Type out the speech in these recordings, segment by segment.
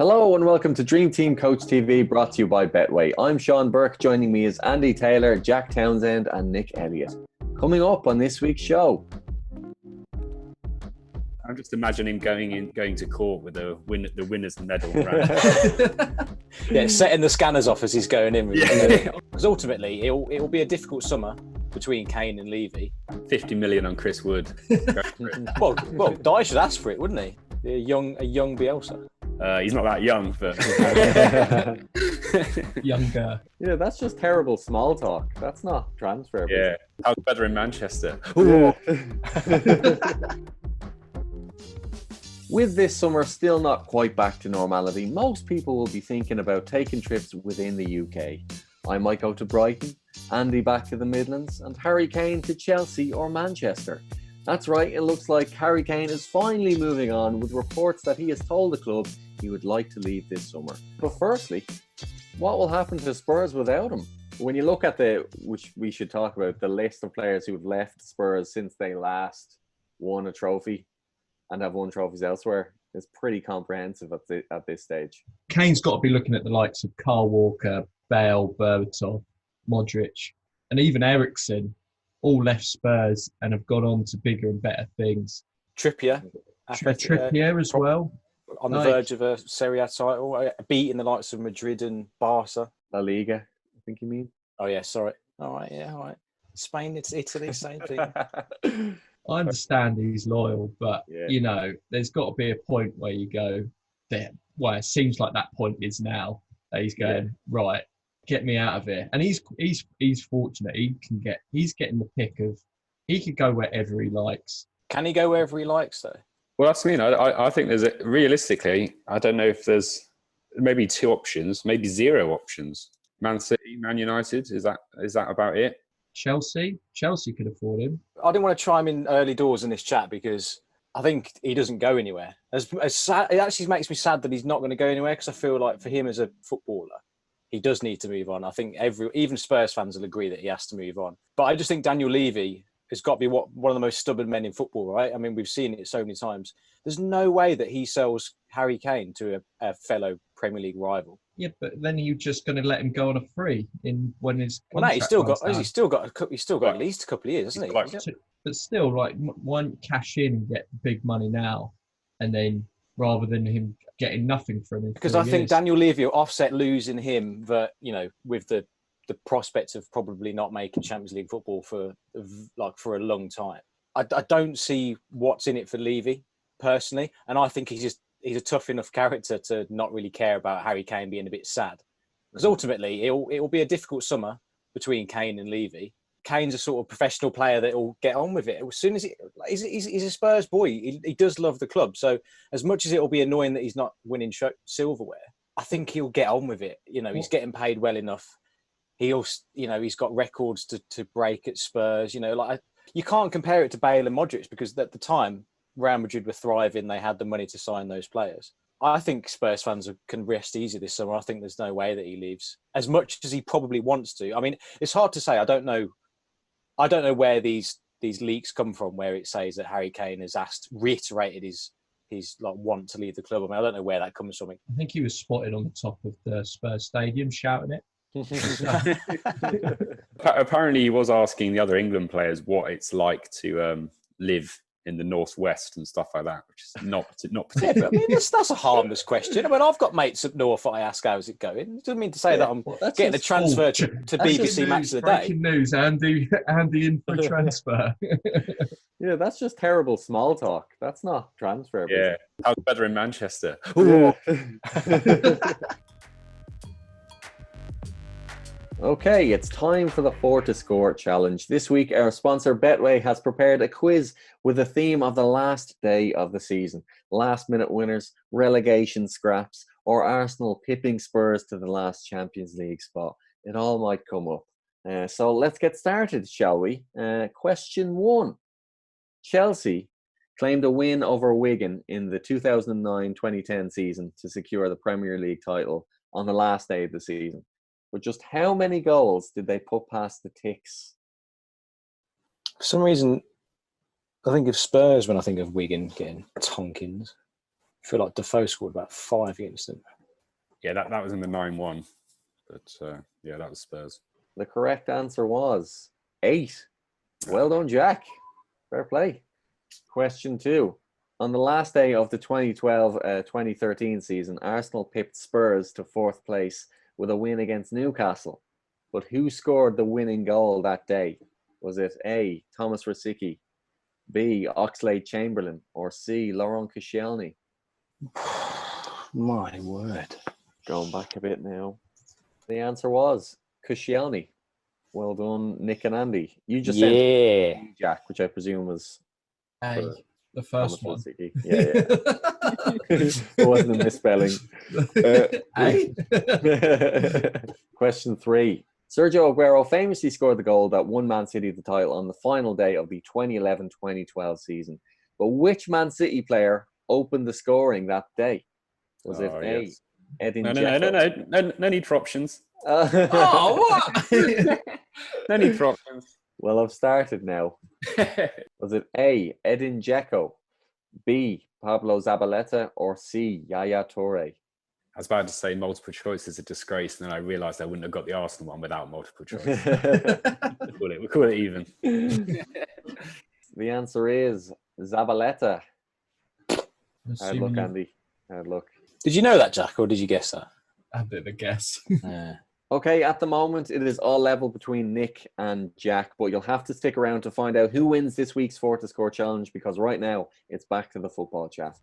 Hello and welcome to Dream Team Coach TV, brought to you by Betway. I'm Sean Burke. Joining me is Andy Taylor, Jack Townsend and Nick Elliott. Coming up on this week's show. I'm just imagining going to court with the winner's medal. Right? Yeah, setting the scanners off as he's going in. Because ultimately, it will be a difficult summer between Kane and Levy. 50 million on Chris Wood. well, Dye should ask for it, wouldn't he? A young Bielsa. He's not that young, but younger. Yeah, that's just terrible small talk. That's not transfer. Yeah, how's better in Manchester? Yeah. With this summer still not quite back to normality, most people will be thinking about taking trips within the UK. I might go to Brighton, Andy back to the Midlands, and Harry Kane to Chelsea or Manchester. That's right, it looks like Harry Kane is finally moving on, with reports that he has told the club he would like to leave this summer. But firstly, what will happen to Spurs without him? When you look at which we should talk about, the list of players who have left Spurs since they last won a trophy and have won trophies elsewhere, is pretty comprehensive at this stage. Kane's got to be looking at the likes of Kyle Walker, Bale, Berbatov, Modric, and even Eriksen. All left Spurs and have gone on to bigger and better things. Trippier as well. On the verge of a Serie A title, beating the likes of Madrid and Barca. La Liga, I think you mean? Oh, yeah, sorry. All right. Spain, it's Italy, same thing. I understand he's loyal, but, there's got to be a point where you go, there. Well, it seems like that point is now. That he's going, right, get me out of here. And he's fortunate. He's getting the pick of, he could go wherever he likes. Can he go wherever he likes, though? Well, that's I think realistically, I don't know if there's maybe two options, maybe zero options. Man City, Man United, is that about it? Chelsea could afford him. I didn't want to chime in early doors in this chat because I think he doesn't go anywhere. As sad, it actually makes me sad that he's not going to go anywhere, because I feel like for him as a footballer, he does need to move on. I think even Spurs fans will agree that he has to move on. But I just think Daniel Levy has got to be one of the most stubborn men in football, right? I mean, we've seen it so many times. There's no way that he sells Harry Kane to a fellow Premier League rival. Yeah, but then you're just going to let him go on a free when his contract. Well, no, he's still got at least a couple of years, hasn't he? But still, like, why don't you cash in and get big money now, and then rather than him getting nothing from him? Because I think Daniel Levy will offset losing him, but with the prospect of probably not making Champions League football for a long time. I don't see what's in it for Levy personally, and I think he's a tough enough character to not really care about Harry Kane being a bit sad. Because ultimately, it will be a difficult summer between Kane and Levy. Kane's a sort of professional player that will get on with it. As soon as he's a Spurs boy, he does love the club. So as much as it will be annoying that he's not winning silverware, I think he'll get on with it. He's getting paid well enough. He's got records to break at Spurs. You can't compare it to Bale and Modric, because at the time Real Madrid were thriving. They had the money to sign those players. I think Spurs fans can rest easy this summer. I think there's no way that he leaves, as much as he probably wants to. I mean, it's hard to say. I don't know where these leaks come from, where it says that Harry Kane has reiterated his want to leave the club. I mean, I don't know where that comes from. I think he was spotted on the top of the Spurs stadium shouting it. Apparently, he was asking the other England players what it's like to live in the northwest and stuff like that, which is not particularly. Yeah, I mean, that's a harmless question. I mean, I've got mates up north that I ask how's it going. It doesn't mean to say that I'm getting a transfer to BBC Match of the Day. Breaking news, Andy in for a transfer. Yeah, that's just terrible small talk. That's not transfer. Yeah, how's better in Manchester? Yeah. Okay, it's time for the 4 to Score challenge. This week, our sponsor Betway has prepared a quiz with the theme of the last day of the season. Last-minute winners, relegation scraps, or Arsenal pipping Spurs to the last Champions League spot. It all might come up. So let's get started, shall we? Question 1. Chelsea claimed a win over Wigan in the 2009-2010 season to secure the Premier League title on the last day of the season. But just how many goals did they put past the Ticks? For some reason, I think of Spurs when I think of Wigan getting Tonkins. feel like Defoe scored about 5 against them. Yeah, that was in the 9-1. But yeah, that was Spurs. The correct answer was 8. Well done, Jack. Fair play. Question 2. On the last day of the 2012-2013 season, Arsenal pipped Spurs to 4th place with a win against Newcastle. But who scored the winning goal that day? Was it A, Thomas Rosicky, B, Oxlade-Chamberlain, or C, Laurent Koscielny? My word. Going back a bit now. The answer was Koscielny. Well done, Nick and Andy. You just said Jack, which I presume was A, the first one. Yeah. It wasn't a misspelling. Question 3. Sergio Aguero famously scored the goal that won Man City the title on the final day of the 2011-2012 season. But which Man City player opened the scoring that day? Was it A, yes. Edin No need for options. What? No need for options. Well, I've started now. Was it A, Edin Dzeko, B, Pablo Zabaleta, or C, Yaya Toure? I was about to say multiple choice is a disgrace, and then I realised I wouldn't have got the Arsenal one without multiple choice. We'll call it even. The answer is Zabaleta. Hard luck, Andy. Hard luck. Did you know that, Jack, or did you guess that? A bit of a guess. Okay, at the moment, it is all level between Nick and Jack, but you'll have to stick around to find out who wins this week's 4 to Score challenge, because right now, it's back to the football chat.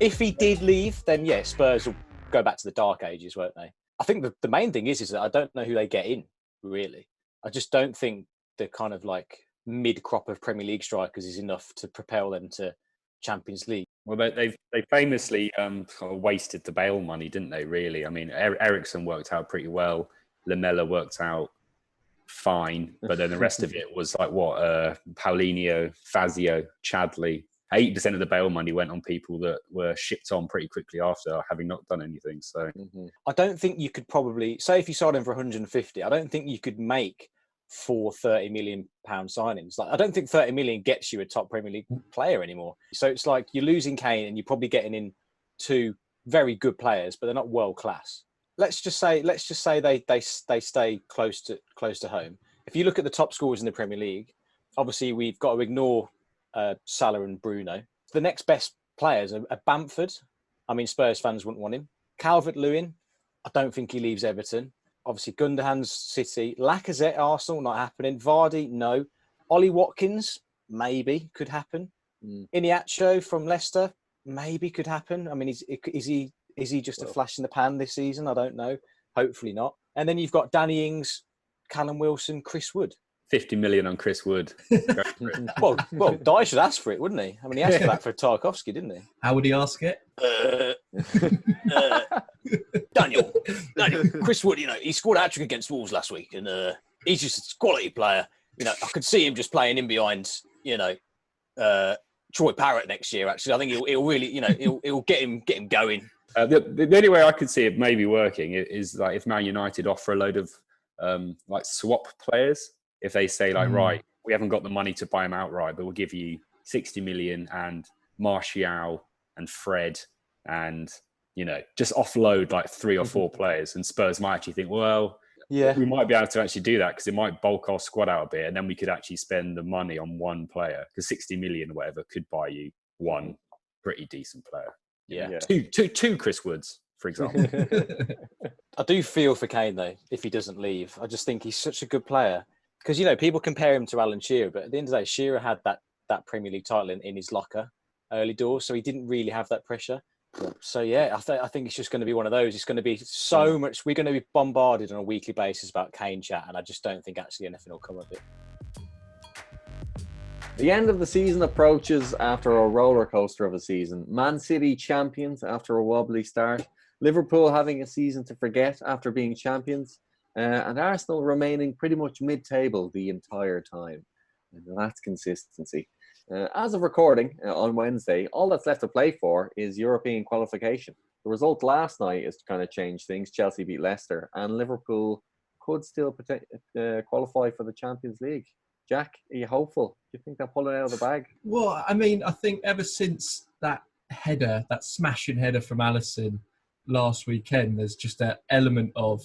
If he did leave, then yes, Spurs will go back to the dark ages, won't they? I think the main thing is that I don't know who they get in, really. I just don't think the kind of like mid-crop of Premier League strikers is enough to propel them to Champions League. Well, they famously sort of wasted the Bale money, didn't they, really? I mean, Ericsson worked out pretty well. Lamella worked out fine. But then the rest of it was like, Paulinho, Fazio, Chadley. 80% of the Bale money went on people that were shipped on pretty quickly after having not done anything. So I don't think you could probably, say if you sold him for 150, I don't think you could make 4 £30 million signings. Like, I don't think 30 million gets you a top Premier League player anymore. So it's like you're losing Kane and you're probably getting in 2 very good players, but they're not world class. Let's just say they stay close to home. If you look at the top scorers in the Premier League, obviously we've got to ignore Salah and Bruno. The next best players are Bamford. I mean, Spurs fans wouldn't want him. Calvert-Lewin, I don't think he leaves Everton. Obviously, Gundogan's City. Lacazette, Arsenal, not happening. Vardy, no. Ollie Watkins, maybe, could happen. Iniacho from Leicester, maybe could happen. I mean, is he just a flash in the pan this season? I don't know. Hopefully not. And then you've got Danny Ings, Callum Wilson, Chris Wood. 50 million on Chris Wood. well, Dyer should ask for it, wouldn't he? I mean, he asked for that for Tarkovsky, didn't he? How would he ask it? Daniel, Chris Wood, he scored a hat-trick against Wolves last week, and he's just a quality player. I could see him just playing in behind, Troy Parrott next year. Actually, I think he'll really, he'll get him going. The only way I could see it maybe working is like if Man United offer a load of like swap players. If they say like, right, we haven't got the money to buy him outright, but we'll give you 60 million and Martial and Fred and, just offload like 3 or 4 players, and Spurs might actually think, well, we might be able to actually do that because it might bulk our squad out a bit, and then we could actually spend the money on one player, because 60 million or whatever could buy you one pretty decent player. Yeah. Two Chris Woods, for example. I do feel for Kane, though, if he doesn't leave. I just think he's such a good player. Because, people compare him to Alan Shearer, but at the end of the day, Shearer had that Premier League title in his locker early doors, so he didn't really have that pressure. So, I think it's just going to be one of those. It's going to be so much. We're going to be bombarded on a weekly basis about Kane chat, and I just don't think actually anything will come of it. The end of the season approaches after a roller coaster of a season. Man City champions after a wobbly start. Liverpool having a season to forget after being champions. And Arsenal remaining pretty much mid-table the entire time. And that's consistency. As of recording on Wednesday, all that's left to play for is European qualification. The result last night is to kind of change things. Chelsea beat Leicester, and Liverpool could still qualify for the Champions League. Jack, are you hopeful? Do you think they'll pull it out of the bag? Well, I mean, I think ever since that header, that smashing header from Alisson last weekend, there's just that element of,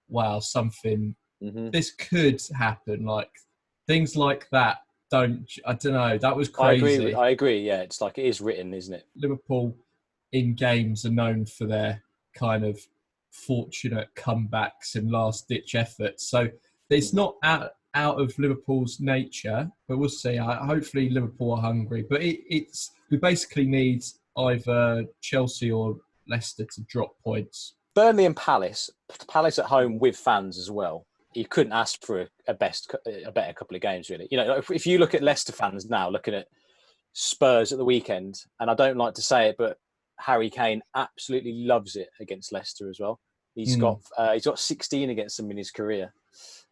wow, something, this could happen. Like, things like that I don't know, that was crazy. I agree, yeah. It's like it is written, isn't it? Liverpool in games are known for their kind of fortunate comebacks and last-ditch efforts. So it's not out of Liverpool's nature, but we'll see. Hopefully Liverpool are hungry. But we basically need either Chelsea or Leicester to drop points. Burnley and Palace at home with fans as well. You couldn't ask for a better couple of games, really. You know, if you look at Leicester fans now, looking at Spurs at the weekend, and I don't like to say it, but Harry Kane absolutely loves it against Leicester as well. He's got 16 against them in his career.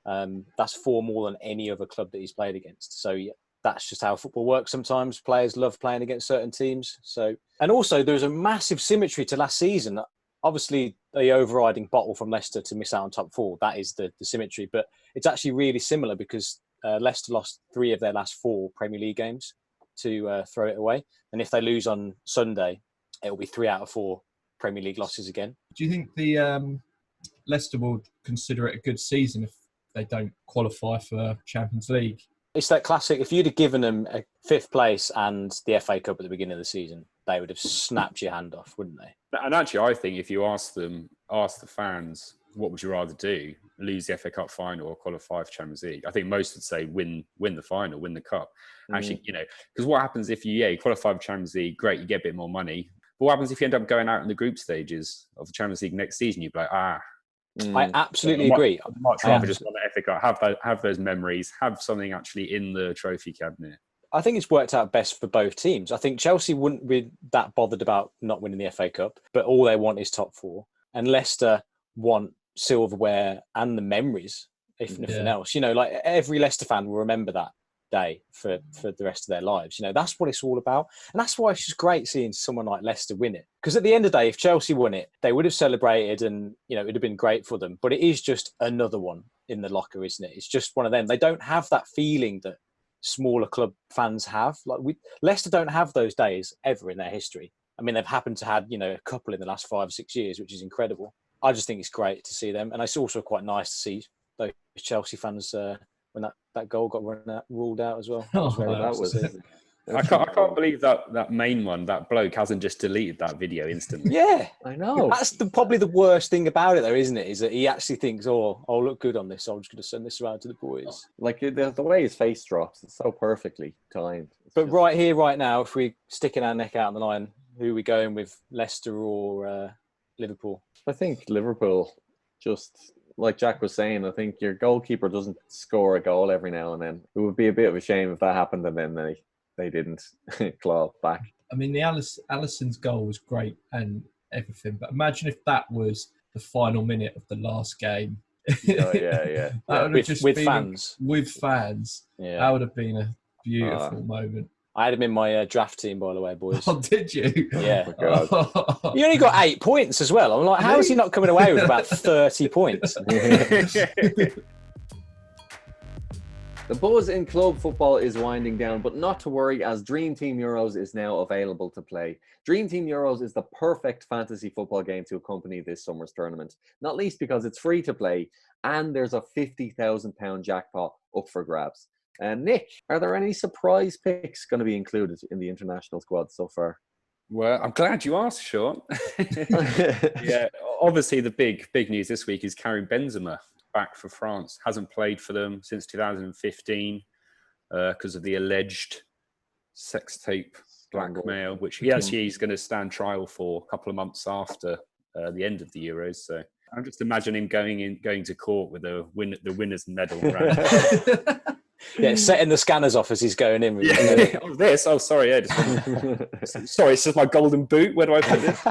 That's 4 more than any other club that he's played against. So yeah, that's just how football works. Sometimes players love playing against certain teams. So, and also there's a massive symmetry to last season. Obviously, the overriding bottle from Leicester to miss out on top 4, that is the symmetry. But it's actually really similar because Leicester lost 3 of their last 4 Premier League games to throw it away. And if they lose on Sunday, it'll be 3 out of 4 Premier League losses again. Do you think the Leicester will consider it a good season if they don't qualify for Champions League? It's that classic, if you'd have given them a 5th place and the FA Cup at the beginning of the season, they would have snapped your hand off, wouldn't they? And actually, I think if you ask the fans, what would you rather do? Lose the FA Cup final or qualify for Champions League? I think most would say win the final, win the cup. Actually, you know, because what happens if you qualify for Champions League? Great, you get a bit more money. But what happens if you end up going out in the group stages of the Champions League next season? You'd be like, I absolutely agree. I'd much rather just win the FA Cup, have those memories, have something actually in the trophy cabinet. I think it's worked out best for both teams. I think Chelsea wouldn't be that bothered about not winning the FA Cup, but all they want is top 4. And Leicester want silverware and the memories, if nothing else. You know, like every Leicester fan will remember that day for the rest of their lives. You know, that's what it's all about. And that's why it's just great seeing someone like Leicester win it. Because at the end of the day, if Chelsea won it, they would have celebrated and, you know, it would have been great for them. But it is just another one in the locker, isn't it? It's just one of them. They don't have that feeling that smaller club fans have. Like Leicester don't have those days ever in their history. I mean, they've happened to have, you know, a couple in the last 5 or 6 years, which is incredible. I just think it's great to see them. And it's also quite nice to see those Chelsea fans when that goal got ruled out as well. I can't believe that main one, that bloke hasn't just deleted that video instantly. Yeah, I know. That's probably the worst thing about it, though, isn't it? Is that he actually thinks, I'll look good on this, so I'm just going to send this around to the boys. Like the way his face drops, it's so perfectly timed. But right here, right now, if we're sticking our neck out on the line, who are we going with, Leicester or Liverpool? I think Liverpool, just like Jack was saying, I think your goalkeeper doesn't score a goal every now and then. It would be a bit of a shame if that happened and then they didn't claw back. I mean, the Alisson's goal was great and everything, but imagine if that was the final minute of the last game. Oh, yeah. That would have just with been fans. With fans. Yeah. That would have been a beautiful moment. I had him in my draft team, by the way, boys. Oh, did you? Yeah. Oh my God. He only got 8 points as well. I'm like, how is he not coming away with about 30 points? The buzz in club football is winding down, but not to worry, as Dream Team Euros is now available to play. Dream Team Euros is the perfect fantasy football game to accompany this summer's tournament, not least because it's free to play and there's a £50,000 jackpot up for grabs. Nick, are there any surprise picks going to be included in the international squad so far? Well, I'm glad you asked, Sean. Yeah, obviously the big news this week is Karim Benzema back for France. Hasn't played for them since 2015 because of the alleged sex tape blackmail, which he's going to stand trial for a couple of months after the end of the Euros. So I'm just imagining going to court with the winner's medal around. Yeah, setting the scanners off as he's going in. Yeah. Oh, sorry. Yeah, sorry, it's just my golden boot. Where do I put this?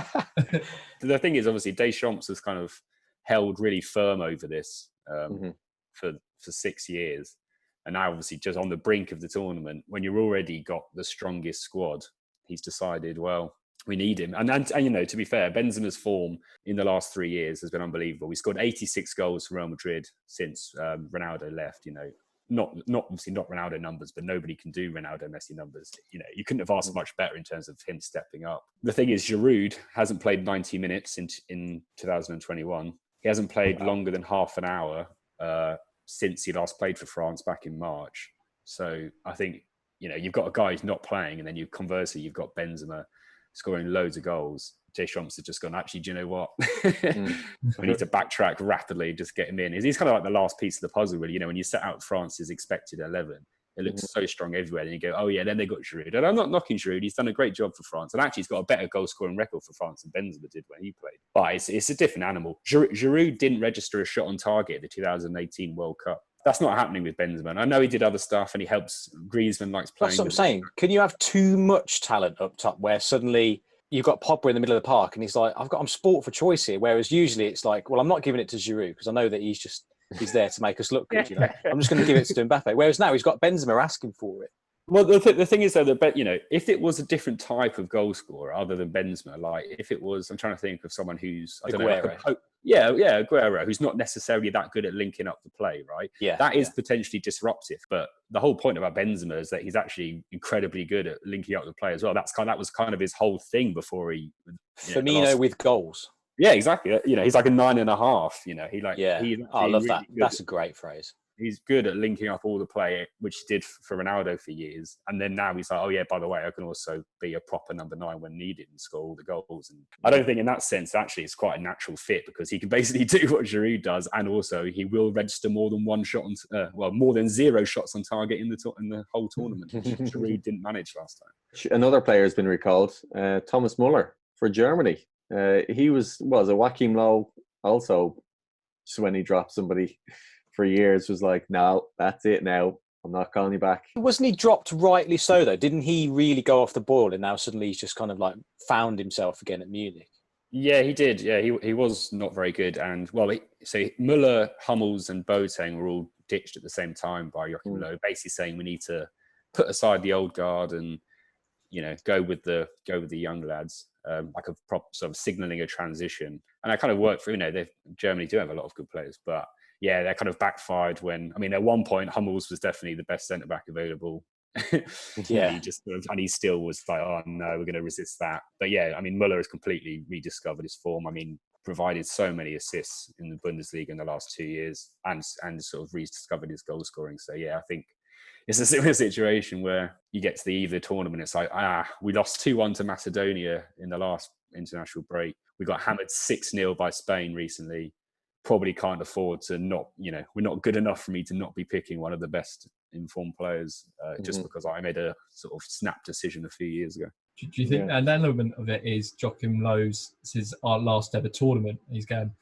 The thing is, obviously, Deschamps has kind of held really firm over this for 6 years. And now, obviously, just on the brink of the tournament, when you've already got the strongest squad, he's decided, well, we need him. And you know, to be fair, Benzema's form in the last 3 years has been unbelievable. He scored 86 goals for Real Madrid since Ronaldo left, you know. not obviously not Ronaldo numbers, but nobody can do Ronaldo Messi numbers. You know, you couldn't have asked much better in terms of him stepping up. The thing is, Giroud hasn't played 90 minutes in 2021. He hasn't played longer than half an hour since he last played for France back in March. So I think, you know, you've got a guy who's not playing, and then conversely, you've got Benzema scoring loads of goals. Deschamps has just gone, actually, do you know what? We need to backtrack rapidly, just get him in. He's kind of like the last piece of the puzzle, really. You know, when you set out France's expected 11, it looks so strong everywhere. And you go, oh, yeah, then they got Giroud. And I'm not knocking Giroud. He's done a great job for France. And actually, he's got a better goal-scoring record for France than Benzema did when he played. But it's a different animal. Giroud didn't register a shot on target at the 2018 World Cup. That's not happening with Benzema. And I know he did other stuff and he helps. Griezmann likes playing. That's what I'm saying. Can you have too much talent up top where suddenly you've got Pogba in the middle of the park and he's like, I'm sport for choice here. Whereas usually it's like, well, I'm not giving it to Giroud because I know that he's there to make us look good. You know, I'm just going to give it to Mbappe. Whereas now he's got Benzema asking for it. Well, the thing is, though, that, you know, if it was a different type of goal scorer other than Benzema, like if it was, I'm trying to think of someone who's, I don't know, like Aguero, who's not necessarily that good at linking up the play, right? Yeah, that is potentially disruptive. But the whole point about Benzema is that he's actually incredibly good at linking up the play as well. That was kind of his whole thing before he. Firmino with goals. Yeah, exactly. You know, he's like a 9.5. You know, I love that. That's a great phrase. He's good at linking up all the play, which he did for Ronaldo for years. And then now he's like, oh, yeah, by the way, I can also be a proper number 9 when needed and score all the goals. And I don't think in that sense, actually, it's quite a natural fit because he can basically do what Giroud does. And also he will register more than one shot, more than 0 shots on target in the whole tournament, which Giroud didn't manage last time. Another player has been recalled, Thomas Muller for Germany. He was a Joachim Low also, just when he dropped somebody for years, was like, no, that's it now. I'm not calling you back. Wasn't he dropped rightly so, though? Didn't he really go off the boil and now suddenly he's just kind of like found himself again at Munich? Yeah, he did. Yeah, he was not very good. And, well, so Müller, Hummels and Boateng were all ditched at the same time by Joachim Low, basically saying we need to put aside the old guard and, you know, go with the young lads, like a prop sort of signalling a transition. And that kind of worked for, you know, Germany do have a lot of good players, but yeah, that kind of backfired when, I mean, at one point, Hummels was definitely the best centre-back available. Yeah. And he still was like, oh, no, we're going to resist that. But yeah, I mean, Müller has completely rediscovered his form. I mean, provided so many assists in the Bundesliga in the last 2 years and sort of rediscovered his goal scoring. So yeah, I think it's a similar situation where you get to the eve of the tournament. It's like, we lost 2-1 to Macedonia in the last international break. We got hammered 6-0 by Spain recently. Probably can't afford to not, you know, we're not good enough for me to not be picking one of the best informed players just because I made a sort of snap decision a few years ago. Do you think an element of it is Joachim Low's, this is our last ever tournament? He's going,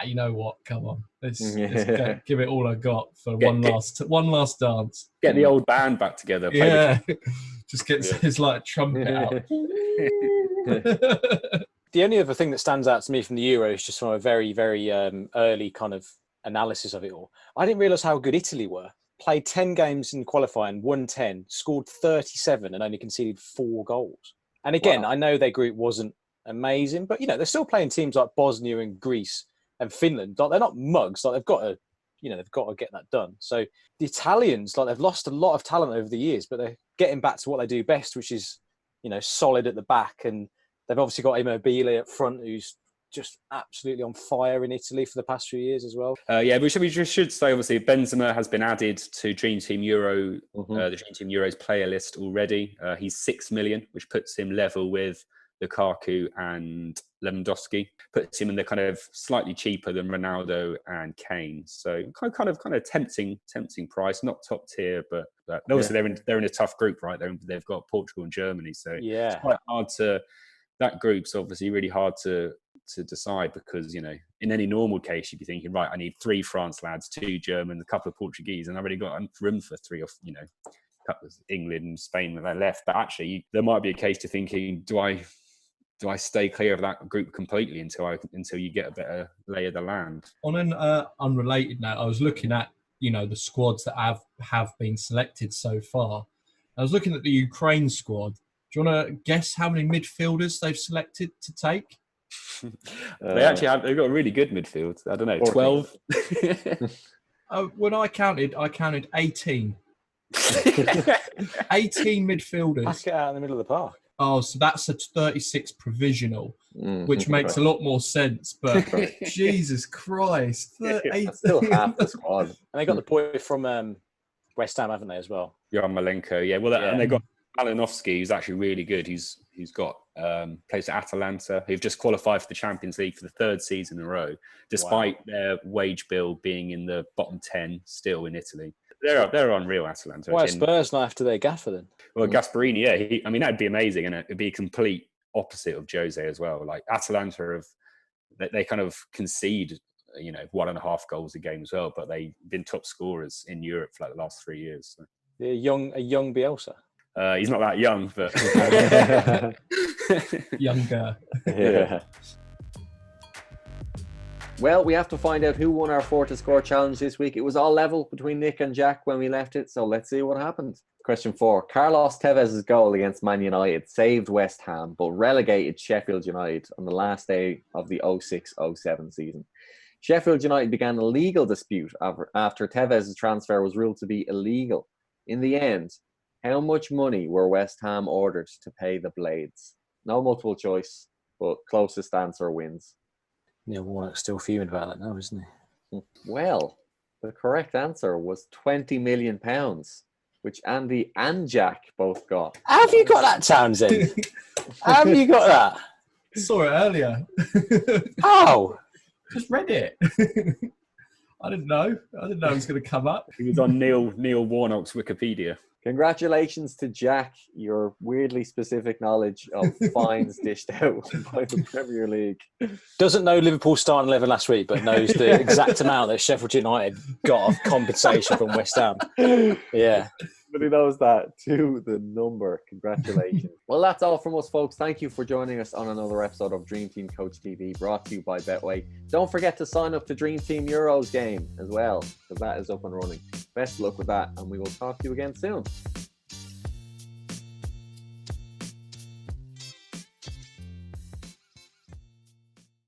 you know what? Come on, let's go, give it all I got for one last dance. Get the old band back together. Just gets his like trumpet out. The only other thing that stands out to me from the Euro is just from a very, very early kind of analysis of it all. I didn't realise how good Italy were. Played 10 games in qualifying, won 10, scored 37 and only conceded 4 goals. And again, I know their group wasn't amazing, but, you know, they're still playing teams like Bosnia and Greece and Finland. Like, they're not mugs. Like, they've got to get that done. So the Italians, like, they've lost a lot of talent over the years, but they're getting back to what they do best, which is, you know, solid at the back. And they've obviously got Immobile up front, who's just absolutely on fire in Italy for the past few years as well. We should say, obviously, Benzema has been added to Dream Team Euro, the Dream Team Euro's player list already. He's 6 million, which puts him level with Lukaku and Lewandowski. Puts him in the kind of slightly cheaper than Ronaldo and Kane. So kind of tempting price, not top tier, but obviously they're in a tough group, right? They've got Portugal and Germany, so it's quite hard to. That group's obviously really hard to decide because, you know, in any normal case, you'd be thinking, right, I need 3 France lads, 2 German, a couple of Portuguese, and I've already got room for 3 or, you know, a couple of England and Spain that are left. But actually, there might be a case to thinking, do I stay clear of that group completely until you get a better lay of the land? On an unrelated note, I was looking at, you know, the squads that have been selected so far. I was looking at the Ukraine squad. Do you want to guess how many midfielders they've selected to take? They've got a really good midfield. I don't know, 12? When I counted 18. 18 midfielders. Pass it out in the middle of the park. Oh, so that's a 36 provisional, which makes a lot more sense. But Jesus Christ, that's still half the squad. And they got the boy from West Ham, haven't they, as well? Jan Malenko, yeah. Well, and they got Malinovsky, who's actually really good. He's got plays at Atalanta, who've just qualified for the Champions League for the third season in a row, despite their wage bill being in the bottom 10 still in Italy. They're unreal, Atalanta. Why are Spurs not after their gaffer then? Well, Gasperini, yeah. That'd be amazing, and it'd be a complete opposite of Jose as well. Like Atalanta they kind of concede, 1.5 goals a game as well, but they've been top scorers in Europe for like the last 3 years. So. A young Bielsa. He's not that young, but younger. Yeah. Well, we have to find out who won our 4 to Score challenge this week. It was all level between Nick and Jack when we left it, so let's see what happened. Question 4. Carlos Tevez's goal against Man United saved West Ham, but relegated Sheffield United on the last day of the 06-07 season. Sheffield United began a legal dispute after Tevez's transfer was ruled to be illegal. In the end, how much money were West Ham ordered to pay the Blades? No multiple choice, but closest answer wins. Neil Warnock's still fuming about that now, isn't he? Well, the correct answer was £20 million, which Andy and Jack both got. Have you got that, Townsend? Have you got that? Saw it earlier. How? Just read it. I didn't know it was going to come up. He was on Neil Warnock's Wikipedia. Congratulations to Jack, your weirdly specific knowledge of fines dished out by the Premier League. Doesn't know Liverpool's starting 11 last week, but knows the exact amount that Sheffield United got of compensation from West Ham. Yeah. But he knows that to the number. Congratulations. Well, that's all from us, folks. Thank you for joining us on another episode of Dream Team Coach TV, brought to you by Betway. Don't forget to sign up to Dream Team Euros game as well, because that is up and running. Best of luck with that, and we will talk to you again soon.